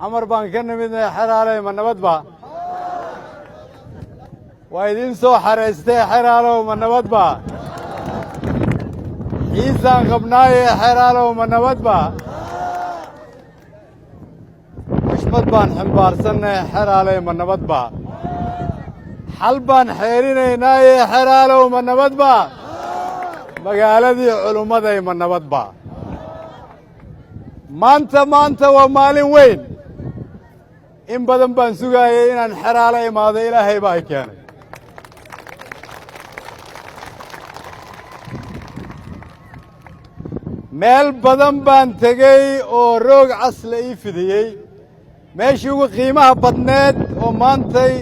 xamar baan ka nimidnay xeraale ma nabad ba waa idin soo xareystay xeraalo ma nabad ba xiisaan qabnaaye xeraalo ma nabad ba xushmad baan ximbaarsanay xeraale ma nabad ba xal baan xeerinaynaaye xeraalo ma nabad ba magaaladii culummaday ma nabad ba maanta waa maalin weyn in badan baan sugaayay inaan xeraale imaado ilaahay baa ay keenay meel badan baan tegey oo roog cas la ii fidiyey meeshii ugu qiimaha badneed oo maantay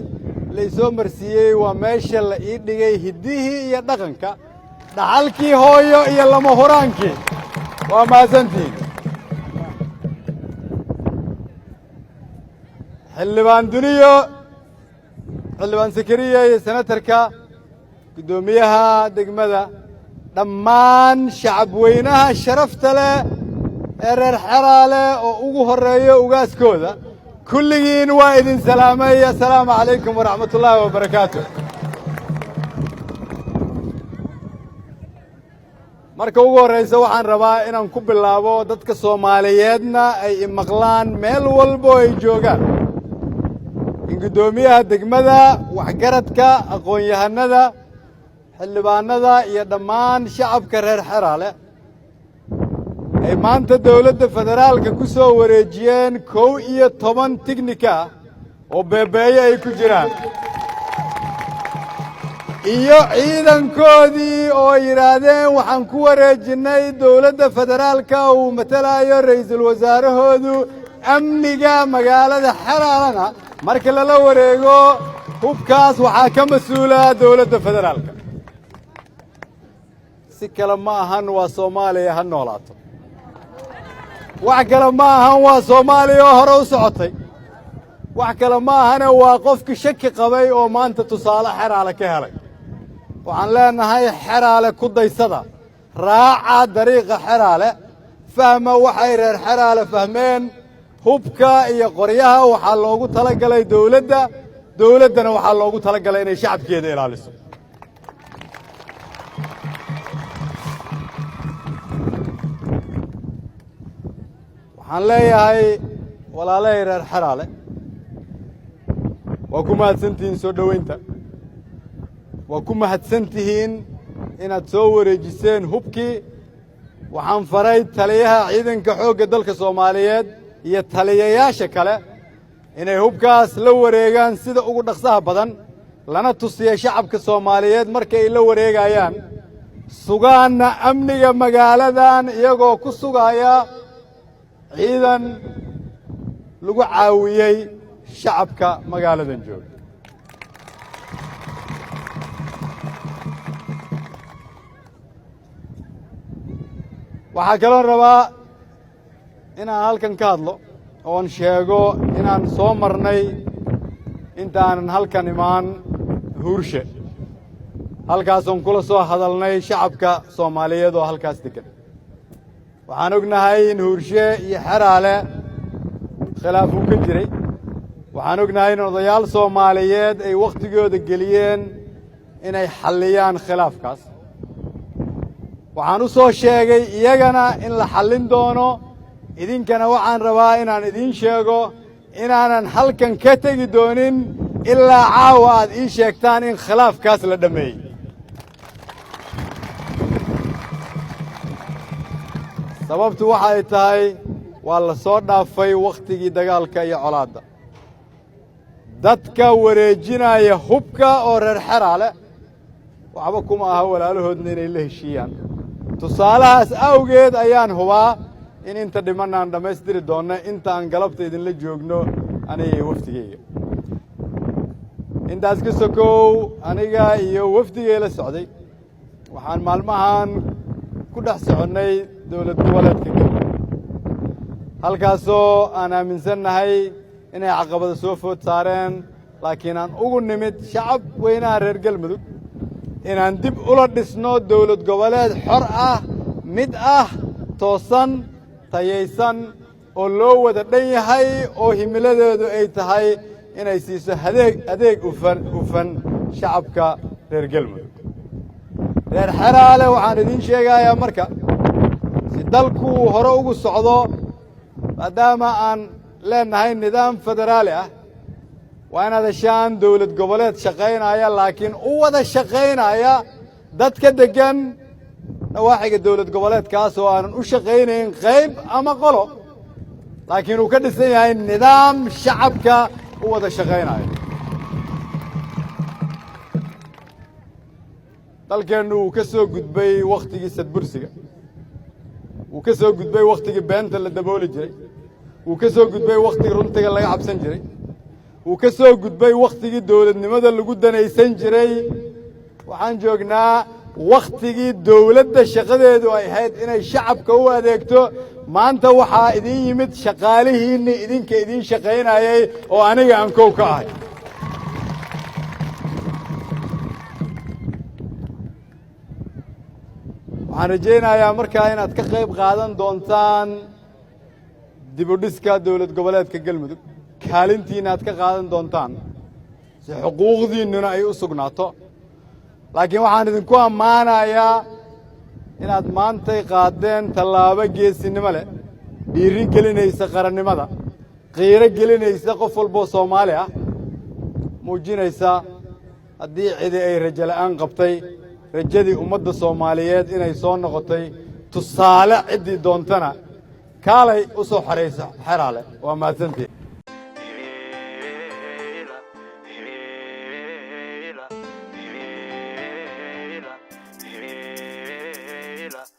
la isoo marsiiyey waa meesha la ii dhigay hiddihii iyo dhaqanka dhaxalkii hooyo iyo lama huraankii waa mahadsantihiin xildhibaan duniyo xildhibaan sakariya iyo senatarka guddoomiyaha degmada dhammaan shacab weynaha sharafta leh ee reer xeraale oo ugu horreeyo ugaaskooda kulligiin waa idin salaamay assalaamu calaykum waraxmatullaahi wabarakaatu marka ugu horraysa waxaan rabaa inaan ku bilaabo dadka soomaaliyeedna ay imaqlaan meel walbo ay joogaan in guddoomiyaha degmada waxgaradka aqoon-yahanada xildhibaanada iyo dhammaan shacabka reer xeraale ay maanta dawladda federaalka ku soo wareejiyeen 11 tignika ah oo beebeeye ay ku jiraan iyo ciidankoodii oo yidhaahdeen waxaan ku wareejinnay dawladda federaalka uu matalayo ra'iisul wasaarahoodu amniga magaalada xeraalena marka lala wareego hubkaas waxaa ka mas-uula dawladda federaalka si kale ma ahan waa soomaaliya ha noolaato wax kale ma ahan waa soomaaliya oo hore u socotay wax kale ma ahane waa qofkii shaki qabay oo maanta tusaale xeraale ka helay waxaan leenahay xeraale ku daysada raaca dariiqa xeraale fahma waxay reer xeraale fahmeen hubka iyo qoryaha waxaa loogu talagalay dawladdana waxaa loogu talagalay inay shacabkeeda ilaaliso waxaan leeyahay walaalahay reer xeraale waa ku mahadsantihiin soo dhowaynta waa ku mahadsantihiin inaad soo wareejiseen hubkii waxaan faray taliyaha ciidanka xoogga dalka soomaaliyeed iyo taliyayaasha kale inay hubkaas la wareegaan sida ugu dhaqsaha badan lana tusiya shacabka soomaaliyeed markay la wareegayaan sugaanna amniga magaaladan iyagoo ku sugaya ciidan lagu caawiyey shacabka magaaladan jooga waxaa kaloon rabaa inaan halkan ka hadlo oon sheego inaan soo marnay intaanan halkan imaan huurshe halkaasoon kula soo hadalnay shacabka soomaaliyeed oo halkaas degan waxaan ognahay in huurshe iyo xeraale khilaaf uu ka jiray waxaan ognahay in odayaal soomaaliyeed ay wakhtigooda geliyeen inay xalliyaan khilaafkaas waxaan u soo sheegay iyagana in la xallin doono idinkana waxaan rabaa inaan idiin sheego inaanan halkan ka tegi doonin ilaa caawa aad ii sheegtaan in khilaafkaas la dhammeeyey sababtu waxay tahay waa la soo dhaafay wakhtigii dagaalka iyo colaadda dadka wareejinaya hubka oo reer xeraale waxba kuma aha walaalahoodna inay la heshiiyaan tusaalahaas awgeed ayaan hubaa in inta dhiman aan dhammaystiri doonno inta aan galabta idinla joogno aniga iyo wafdigeyga intaas ka sokow aniga iyo wafdigay la socday waxaan maalmahan ku dhex soconnay dawlad goboleedka galmudug halkaasoo aan aaminsannahay inay caqabada soo food saareen laakiin aan ugu nimid shacab weynaha reer galmudug inaan dib ula dhisno dawlad goboleed xor ah mid ah toosan tayaysan oo loo wada dhan yahay oo himiladeedu ay tahay inay siiso adeeg hufan shacabka reer galmudug reer xeraale waxaan idiin sheegayaa marka si dalku hore ugu socdo maadaama aan leenahay nidaam federaali ah waa inaad heshaan dowlad goboleed shaqaynaya laakiin u wada shaqaynaya dadka deggan nawaaxiga dowlad goboleedkaas oo aanan u shaqaynayn qayb ama qolo laakiin uu ka dhisan yahay nidaam shacabka u wada shaqaynayo dalkeennu wuu ka soo gudbay wakhtigii sadbursiga wuu ka soo gudbay wakhtigii beenta la dabooli jiray wuu ka soo gudbay wakhtigii runtiga laga cabsan jiray wuu ka soo gudbay wakhtigii dowladnimada lagu danaysan jiray waxaan joognaa wakhtigii dowladda shaqadeedu ay ahayd inay shacabka u adeegto maanta waxaa idin yimid shaqaalihiinni idinka idiin shaqaynayay oo aniga aan kow ka ahay waxaan rajaynayaa markaa inaad ka qayb qaadan doontaan dib u dhiska dowlad goboleedka galmudug kaalintiina aad ka qaadan doontaan si xuquuqdiinnuna ay u sugnaato laakiin waxaan idinku ammaanayaa inaad maantay qaadeen tallaabo geesinimo leh dhiiri gelinaysa qarannimada qiiro gelinaysa qof walboo soomaali ah muujinaysa haddii cidi ay rajo la'aan qabtay rajadii ummadda soomaaliyeed inay soo noqotay tusaale ciddii doontana kaalay u soo xaraysa xeraale waa mahadsantiin